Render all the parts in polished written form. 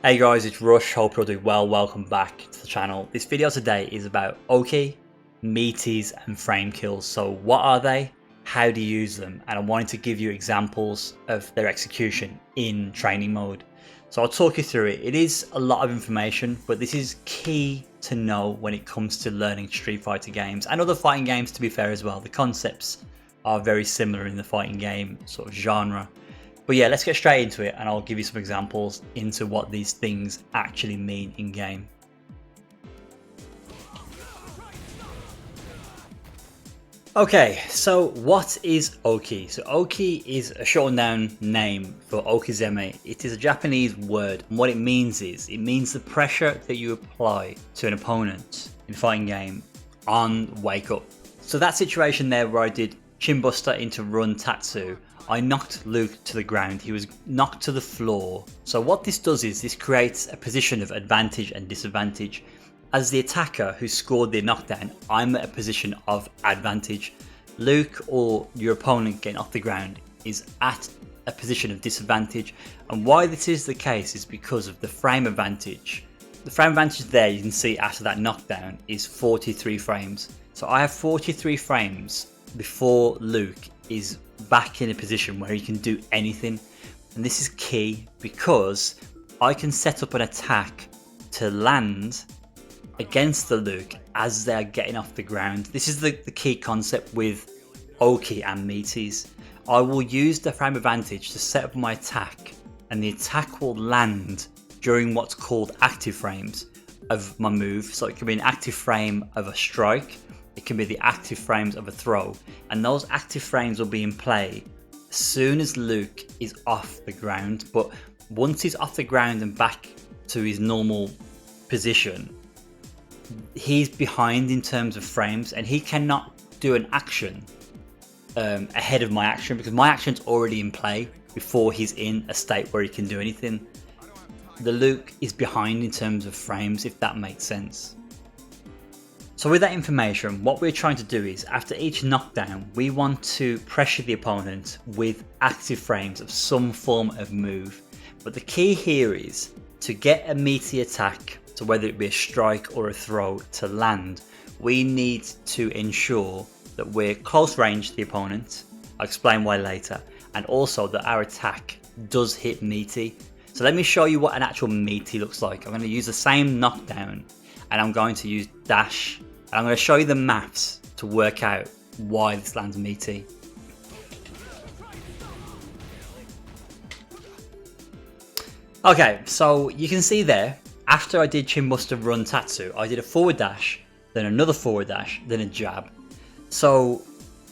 Hey guys, it's Rush, hope you're doing well, welcome back to the channel. This video today is about Oki, Meaties and frame kills. So what are they, how do you use them, and I wanted to give you examples of their execution in training mode. So I'll talk you through it. It is a lot of information, but this is key to know when it comes to learning Street Fighter games and other fighting games, to be fair as well. The concepts are very similar in the fighting game sort of genre. But yeah, let's get straight into it and I'll give you some examples into what these things actually mean in game. Okay, so what is Oki? So Oki is a shortened down name for Okizeme. It is a Japanese word, and what it means is, it means the pressure that you apply to an opponent in a fighting game on wake up. So that situation there where I did chin buster into run tatsu, I knocked Luke to the ground, he was knocked to the floor. So what this does is this creates a position of advantage and disadvantage. As the attacker who scored the knockdown, I'm at a position of advantage. Luke or your opponent getting off the ground is at a position of disadvantage. And why this is the case is because of the frame advantage. The frame advantage there, you can see after that knockdown, is 43 frames. So I have 43 frames before Luke is back in a position where he can do anything. And this is key because I can set up an attack to land against the Luke as they're getting off the ground. This is the key concept with Oki and Meaties. I will use the frame advantage to set up my attack, and the attack will land during what's called active frames of my move. So it can be an active frame of a strike, it can be the active frames of a throw, and those active frames will be in play as soon as Luke is off the ground. But once he's off the ground and back to his normal position, he's behind in terms of frames, and he cannot do an action ahead of my action because my action's already in play before he's in a state where he can do anything. The Luke is behind in terms of frames, if that makes sense. So with that information, what we're trying to do is, after each knockdown, we want to pressure the opponent with active frames of some form of move. But the key here is to get a meaty attack, so whether it be a strike or a throw, to land, we need to ensure that we're close range to the opponent. I'll explain why later. And also that our attack does hit meaty. So let me show you what an actual meaty looks like. I'm going to use the same knockdown, and I'm going to use dash, and I'm going to show you the maths to work out why this lands meaty. Okay, so you can see there, after I did chin buster run tatsu, I did a forward dash, then another forward dash, then a jab. So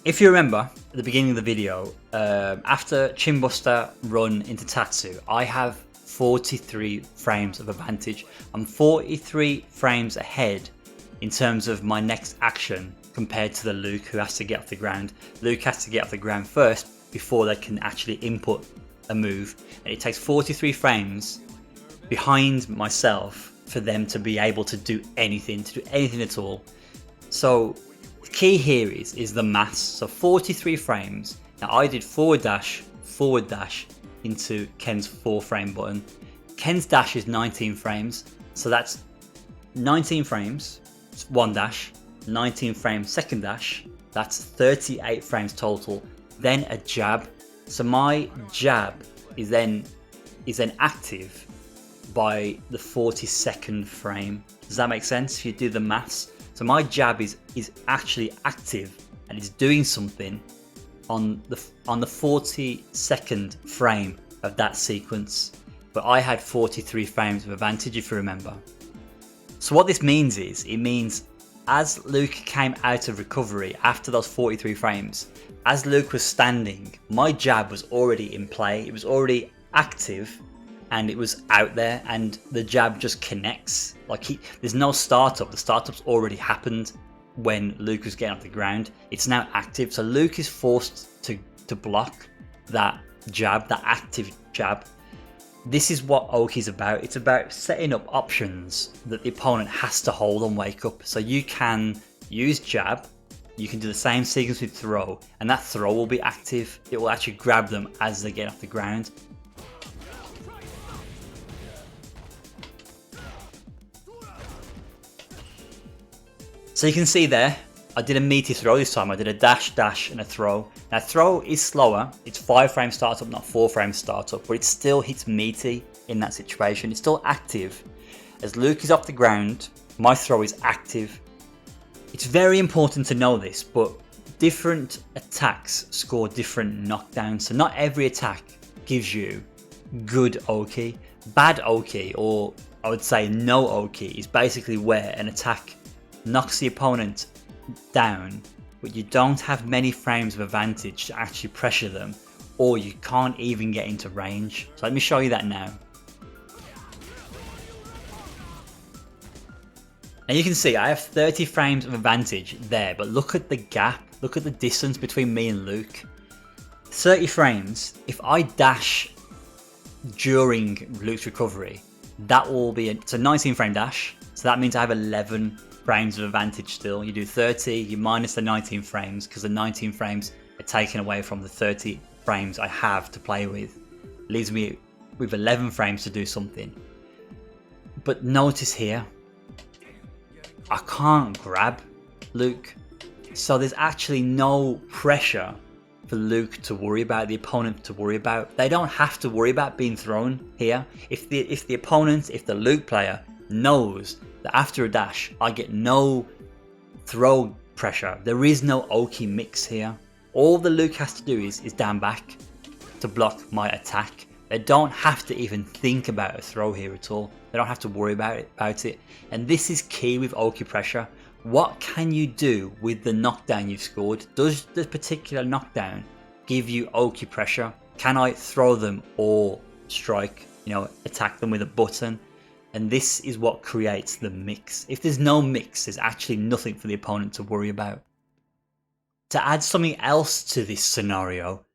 if you remember at the beginning of the video, after chin buster run into tatsu, I have 43 frames of advantage. I'm 43 frames ahead in terms of my next action compared to the Luke, who has to get off the ground. Luke has to get off the ground first before they can actually input a move, and it takes 43 frames behind myself for them to be able to do anything at all. So the key here is the maths. So 43 frames. Now I did forward dash into Ken's 4 frame button. Ken's dash is 19 frames, so that's 19 frames, one dash, 19 frames second dash, that's 38 frames total, then a jab. So my jab is then active by the 42nd frame. Does that make sense if you do the maths? So my jab is actually active and it's doing something on the 42nd frame of that sequence, but I had 43 frames of advantage, if you remember. So what this means is, it means as Luke came out of recovery after those 43 frames, as Luke was standing, my jab was already in play, it was already active, and it was out there, and the jab just connects. Like there's no startup, the startup's already happened when Luke was getting off the ground. It's now active, so Luke is forced to block that jab, that active jab. This is what Oki's about. It's about setting up options that the opponent has to hold on wake up. So you can use jab, you can do the same sequence with throw, and that throw will be active. It will actually grab them as they get off the ground. So you can see there, I did a meaty throw this time. I did a dash, dash, and a throw. Now throw is slower. It's 5 frame startup, not 4 frame startup, but it still hits meaty in that situation. It's still active. As Luke is off the ground, my throw is active. It's very important to know this, but different attacks score different knockdowns. So not every attack gives you good Oki. Bad Oki, or I would say no Oki, is basically where an attack knocks the opponent down, but you don't have many frames of advantage to actually pressure them, or you can't even get into range. So let me show you that now. And you can see I have 30 frames of advantage there, but look at the gap, look at the distance between me and Luke. 30 frames, if I dash during Luke's recovery, that will be it's a 19 frame dash, so that means I have 11 frames of advantage still. You do 30, you minus the 19 frames, because the 19 frames are taken away from the 30 frames I have to play with. Leaves me with 11 frames to do something. But notice here, I can't grab Luke, so there's actually no pressure for Luke to worry about, the opponent to worry about. They don't have to worry about being thrown here. If the opponent, if the Luke player knows that after a dash I get no throw pressure, there is no Oki mix here. All the Luke has to do is down back to block my attack. They don't have to even think about a throw here at all. They don't have to worry about it. And this is key with Oki pressure. What can you do with the knockdown you've scored? Does the particular knockdown give you Oki pressure? Can I throw them or strike, attack them with a button? And this is what creates the mix. If there's no mix, there's actually nothing for the opponent to worry about. To add something else to this scenario,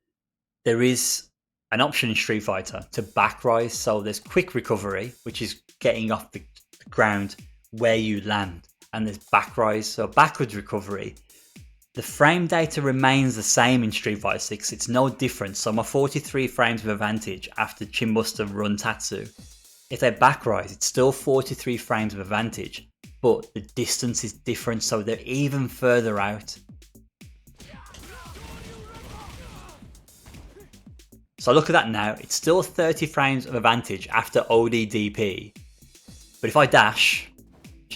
there is an option in Street Fighter to back rise. So there's quick recovery, which is getting off the ground where you land. And there's back rise, so backwards recovery. The frame data remains the same in Street Fighter 6, it's no different. So my 43 frames of advantage after Chinbuster Run Tatsu, if they back rise, it's still 43 frames of advantage, but the distance is different, so they're even further out. So look at that now, it's still 30 frames of advantage after ODDP, but if I dash,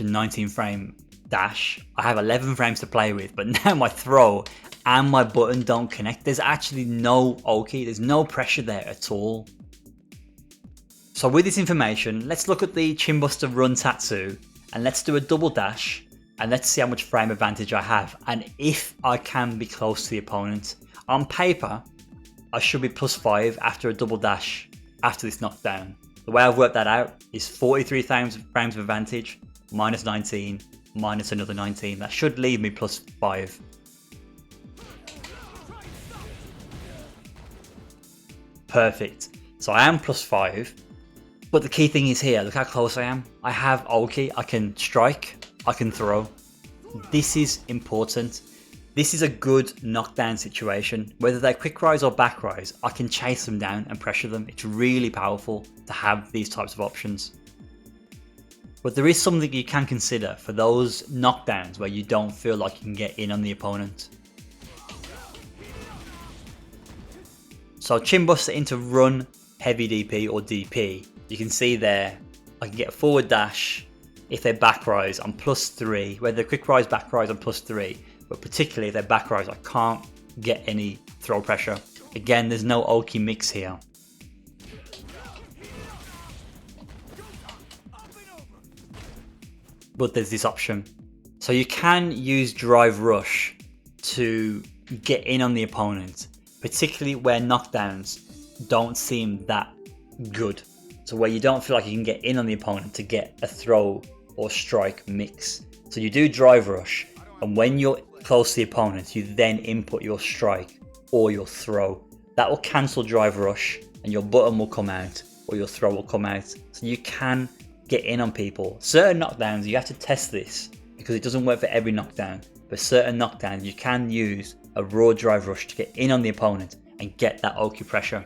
19 frame dash, I have 11 frames to play with, but now my throw and my button don't connect. There's actually no Oki, there's no pressure there at all. So with this information, let's look at the Chinbuster Run Tatsu and let's do a double dash and let's see how much frame advantage I have and if I can be close to the opponent. On paper, I should be +5 after a double dash after this knockdown. The way I've worked that out is 43 frames of advantage, minus 19, minus another 19. That should leave me +5. Perfect. So I am +5. But the key thing is here, look how close I am. I have Oki, I can strike, I can throw. This is important. This is a good knockdown situation. Whether they're quick rise or back rise, I can chase them down and pressure them. It's really powerful to have these types of options. But there is something you can consider for those knockdowns where you don't feel like you can get in on the opponent. So Chinbuster into run, heavy DP or DP. You can see there, I can get a forward dash. If they back rise, I'm +3. Whether they're quick rise, back rise, I'm +3. But particularly if they're back rise, I can't get any throw pressure. Again, there's no Oki mix here. But there's this option. So you can use drive rush to get in on the opponent, particularly where knockdowns don't seem that good. So where you don't feel like you can get in on the opponent to get a throw or strike mix. So you do drive rush, and when you're close to the opponent, you then input your strike or your throw. That will cancel drive rush and your button will come out or your throw will come out. So you can get in on people. Certain knockdowns, you have to test this because it doesn't work for every knockdown. But certain knockdowns, you can use a raw drive rush to get in on the opponent and get that Oki pressure.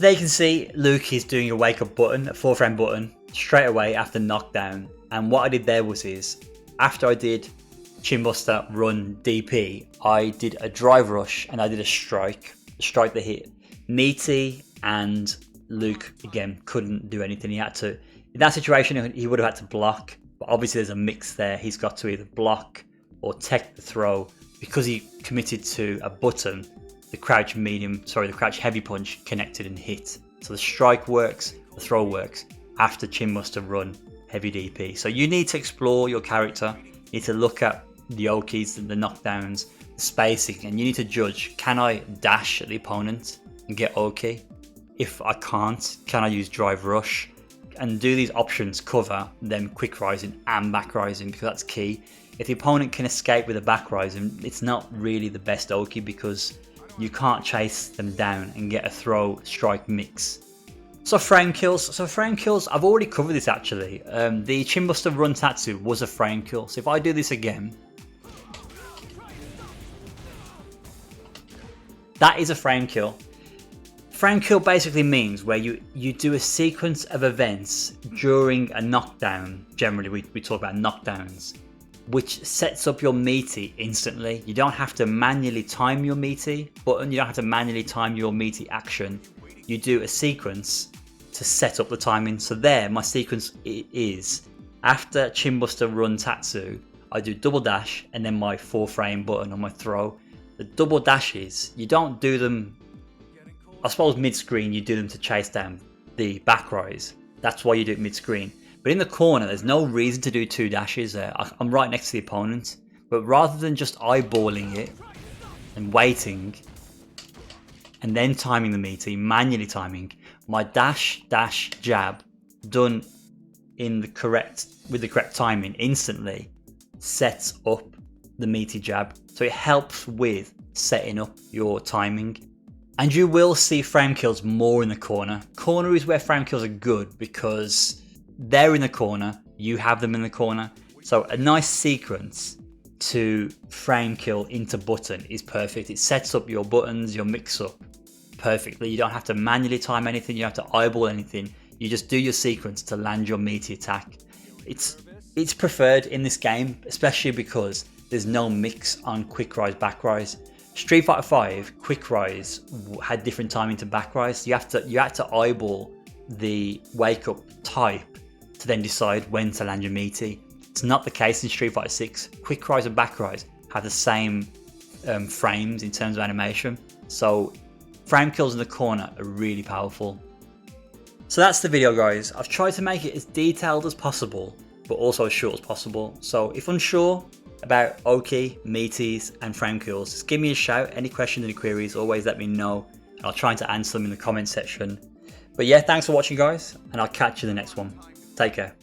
So there you can see Luke is doing a wake up button, a 4-frame button, straight away after knockdown. And what I did there was after I did Chinbuster run DP, I did a drive rush and I did a strike that hit Meaty, and Luke again couldn't do anything. He had to, in that situation, he would have had to block, but obviously there's a mix there. He's got to either block or tech the throw. Because he committed to a button, the crouch heavy punch connected and hit. So the strike works, the throw works after Chinbuster run heavy DP. So you need to explore your character. You need to look at the Okis and the knockdowns, the spacing, and you need to judge, can I dash at the opponent and get Oki? If I can't, can I use drive rush? And do these options cover them quick rising and back rising, because that's key. If the opponent can escape with a back rising, it's not really the best Oki because you can't chase them down and get a throw strike mix. So frame kills, I've already covered this actually. The Chinbuster run Tatsu was a frame kill. So if I do this again, that is a frame kill. Frame kill basically means where you do a sequence of events during a knockdown. Generally we talk about knockdowns, which sets up your meaty instantly. You don't have to manually time your meaty button, you don't have to manually time your meaty action. You do a sequence to set up the timing. So there, my sequence is, after Chinbuster run Tatsu, I do double dash and then my 4-frame button on my throw. The double dashes, you don't do them, I suppose mid-screen you do them to chase down the back rise. That's why you do it mid-screen. But in the corner, there's no reason to do 2 dashes there. I'm right next to the opponent. But rather than just eyeballing it and waiting and then timing the meaty, manually timing, my dash, jab done with the correct timing instantly sets up the meaty jab. So it helps with setting up your timing. And you will see frame kills more in the corner. Corner is where frame kills are good because they're in the corner, you have them in the corner. So a nice sequence to frame kill into button is perfect. It sets up your buttons, your mix up perfectly. You don't have to manually time anything, you don't have to eyeball anything. You just do your sequence to land your meaty attack. It's preferred in this game, especially because there's no mix on quick rise, back rise. Street Fighter 5 quick rise had different timing to back rise. You had to eyeball the wake up type to then decide when to land your meaty. It's not the case in Street Fighter 6. Quick rise and back rise have the same frames in terms of animation. So frame kills in the corner are really powerful. So that's the video, guys. I've tried to make it as detailed as possible, but also as short as possible. So if unsure about Oki, Meaties and frame kills, just give me a shout. Any questions, any queries, always let me know. I'll try to answer them in the comment section. But yeah, thanks for watching, guys, and I'll catch you in the next one. Take care.